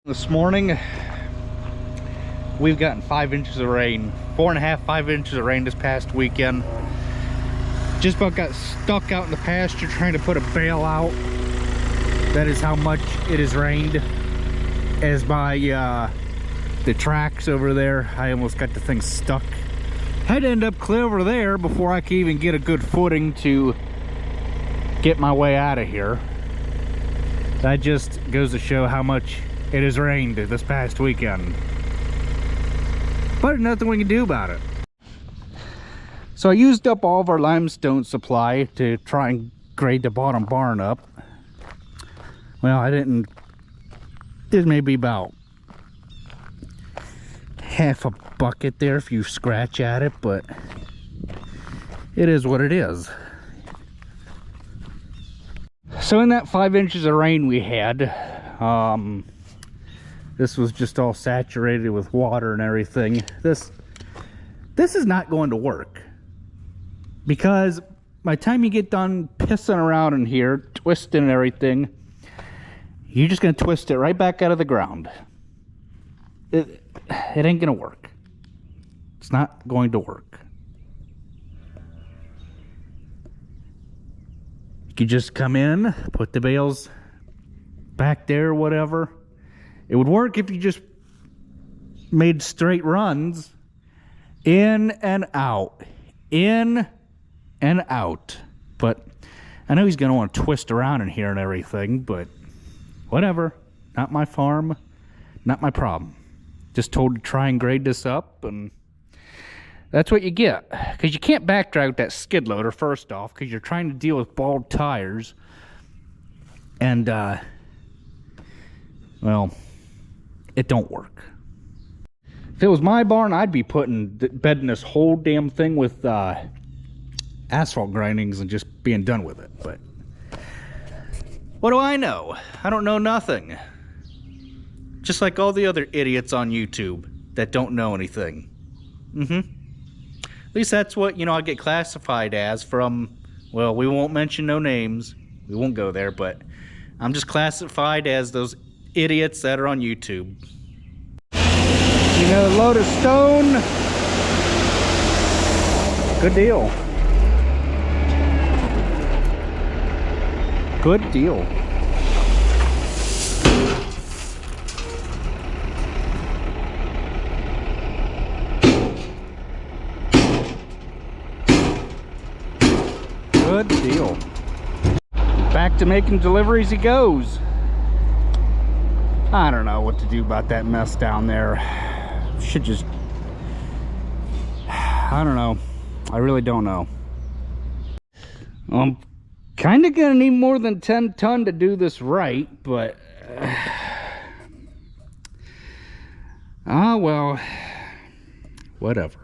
This morning, we've gotten 5 inches of rain. 4.5, 5 inches of rain this past weekend. Just about got stuck out in the pasture trying to put a bale out. That is how much it has rained. As my the tracks over there, I almost got the thing stuck. Had to end up clear over there before I could even get a good footing to get my way out of here. That just goes to show how much it has rained this past weekend. But there's nothing we can do about it. So I used up all of our limestone supply to try and grade the bottom barn up. Well, I didn't. There's maybe about half a bucket there if you scratch at it, but it is what it is. So in that 5 inches of rain we had, this was just all saturated with water and everything. This is not going to work, because by the time you get done pissing around in here, twisting and everything, you're just going to twist it right back out of the ground. It ain't going to work. It's not going to work. You could just come in, put the bales back there or whatever. It would work if you just made straight runs in and out, in and out. But I know he's going to want to twist around in here and everything, but whatever. Not my farm, not my problem. Just told to try and grade this up, and that's what you get. Because you can't backdrag with that skid loader, first off, because you're trying to deal with bald tires. And, well, it don't work. If it was my barn, I'd be bedding this whole damn thing with asphalt grindings and just being done with it. But what do I know? I don't know nothing. Just like all the other idiots on YouTube that don't know anything. At least that's what, I get classified as from, well, we won't mention no names. We won't go there, but I'm just classified as those idiots that are on YouTube. You know, a load of stone. Good deal. Good deal. Good deal. Back to making deliveries he goes. I don't know what to do about that mess down there. Should just, I don't know. I really don't know. I'm kind of gonna need more than 10 ton to do this right, but well, whatever.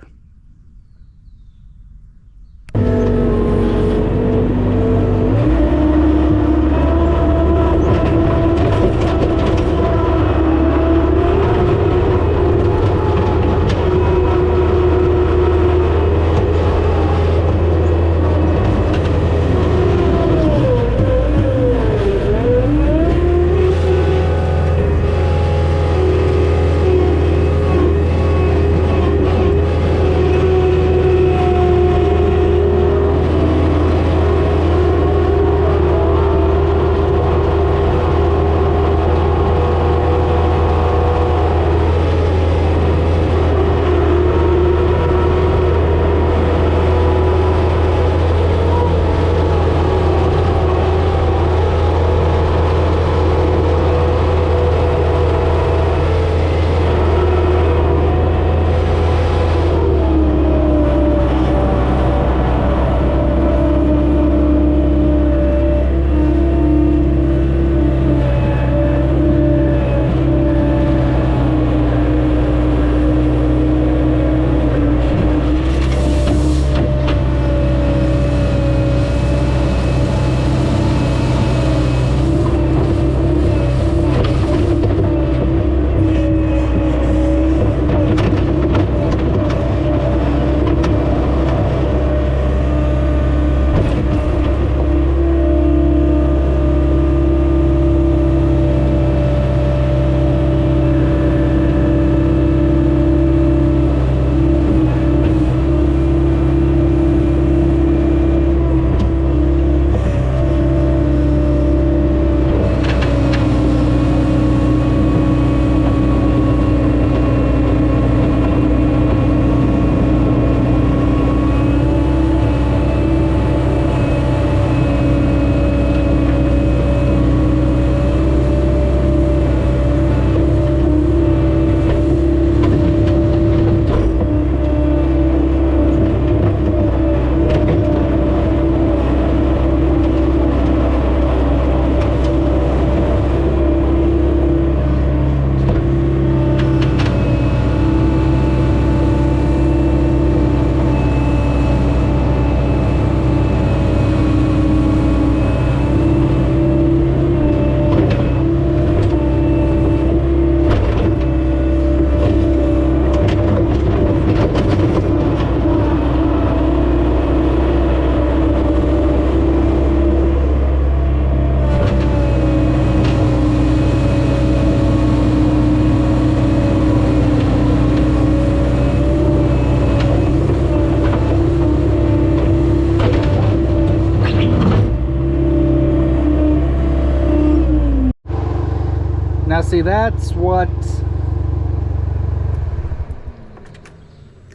see, that's what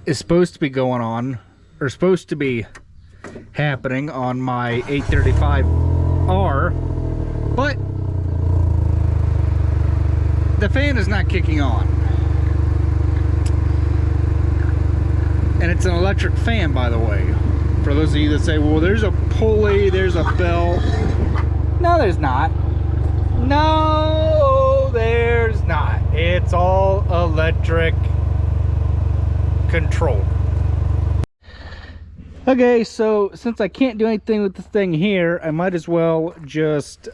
is supposed to be going on, or supposed to be happening on my 835R, but the fan is not kicking on. And it's an electric fan, by the way. For those of you that say, well, there's a pulley, there's a belt. No, there's not. No, there's not. It's all electric control. Okay, so since I can't do anything with the thing here, I might as well just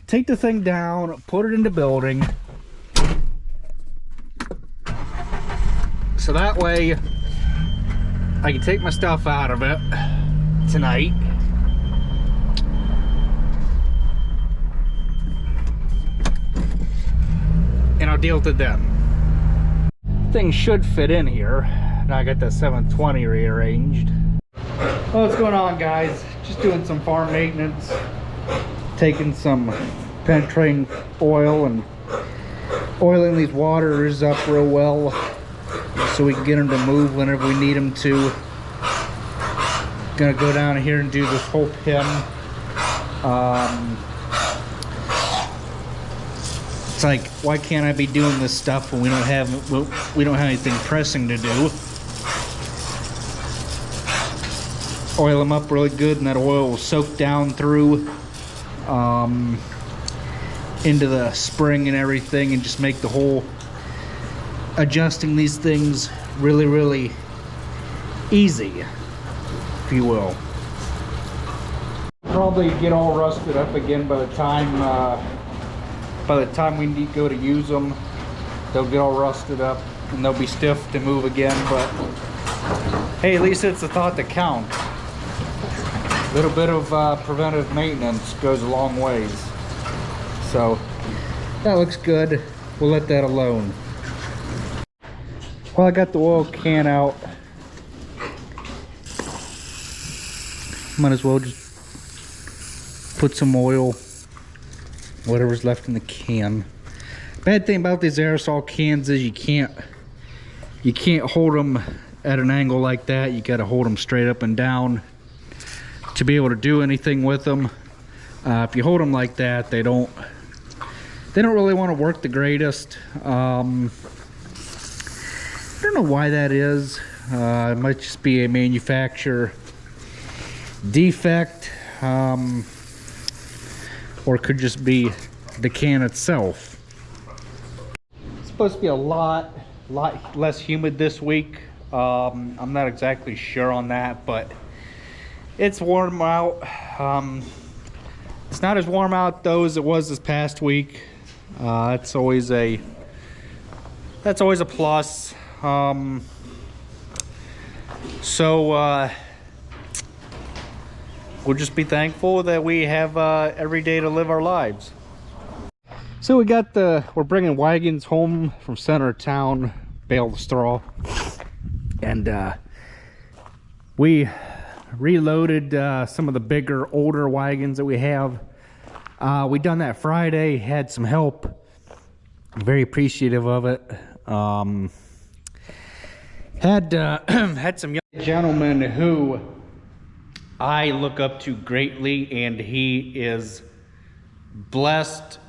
take the thing down, put it in the building, so that way I can take my stuff out of it tonight. And I'll deal with it then. Thing should fit in here. Now I got that 720 rearranged. Well, what's going on, guys? Just doing some farm maintenance, taking some penetrating oil and oiling these waters up real well so we can get them to move whenever we need them to. Gonna go down here and do this whole pin. It's like, why can't I be doing this stuff when we don't have anything pressing to do? Oil them up really good, and that oil will soak down through into the spring and everything, and just make the whole adjusting these things really, really easy, if you will. Probably get all rusted up again by the time we need to go to use them. They'll get all rusted up and they'll be stiff to move again, but hey, at least it's the thought that counts. A little bit of preventive maintenance goes a long ways. So that looks good. We'll let that alone. Well, I got the oil can out. Might as well just put some oil, whatever's left in the can. Bad thing about these aerosol cans is you can't hold them at an angle like that. You got to hold them straight up and down to be able to do anything with them. If you hold them like that, they don't really want to work the greatest. I don't know why that is. It might just be a manufacturer defect, or it could just be the can itself. It's supposed to be a lot less humid this week. I'm not exactly sure on that, but it's warm out. It's not as warm out though as it was this past week. That's always a plus. We'll just be thankful that we have every day to live our lives. So we're bringing wagons home from center of town, bale of straw, and we reloaded some of the bigger, older wagons that we have. We done that Friday, had some help. I'm very appreciative of it. Had some young gentlemen who I look up to greatly, and he is blessed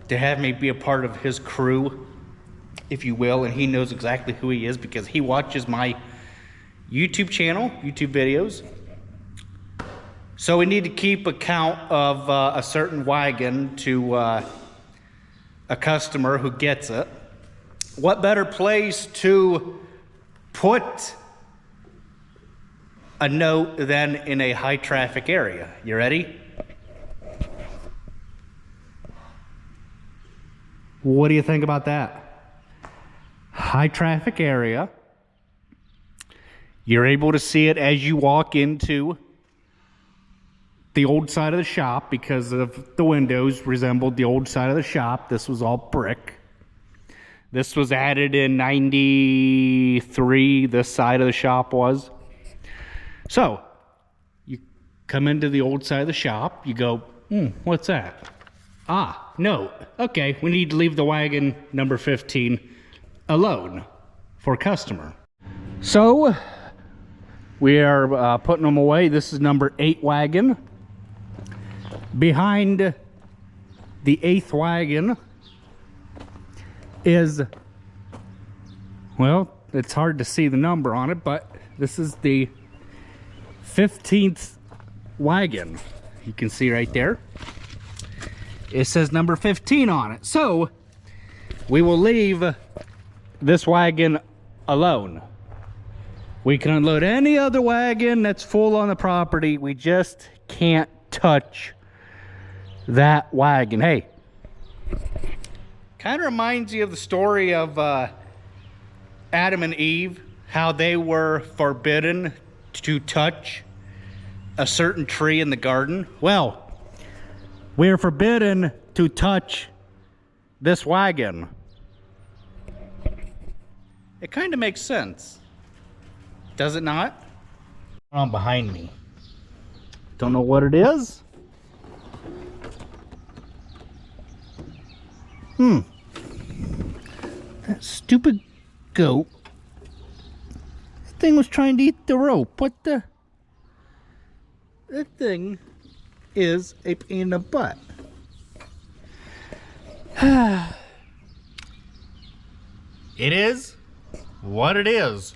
to have me be a part of his crew, if you will, and he knows exactly who he is because he watches my YouTube channel, YouTube videos. So we need to keep account of a certain wagon to a customer who gets it. What better place to put a note than in a high traffic area? You ready? What do you think about that? High traffic area. You're able to see it as you walk into the old side of the shop because of the windows resembled the old side of the shop. This was all brick. This was added in 93, this side of the shop was. So, you come into the old side of the shop, you go, What's that? Ah, note. Okay, we need to leave the wagon number 15 alone for customer. So, we are putting them away. This is number 8 wagon. Behind the 8th wagon is, well, it's hard to see the number on it, but this is the 15th wagon. You can see right there. It says number 15 on it. So, we will leave this wagon alone. We can unload any other wagon that's full on the property. We just can't touch that wagon. Hey, kind of reminds you of the story of Adam and Eve, how they were forbidden to touch a certain tree in the garden. Well, we're forbidden to touch this wagon. It kind of makes sense, does it not? On behind me. Don't know what it is. That stupid goat. That thing was trying to eat the rope. What the? That thing is a pain in the butt. It is what it is.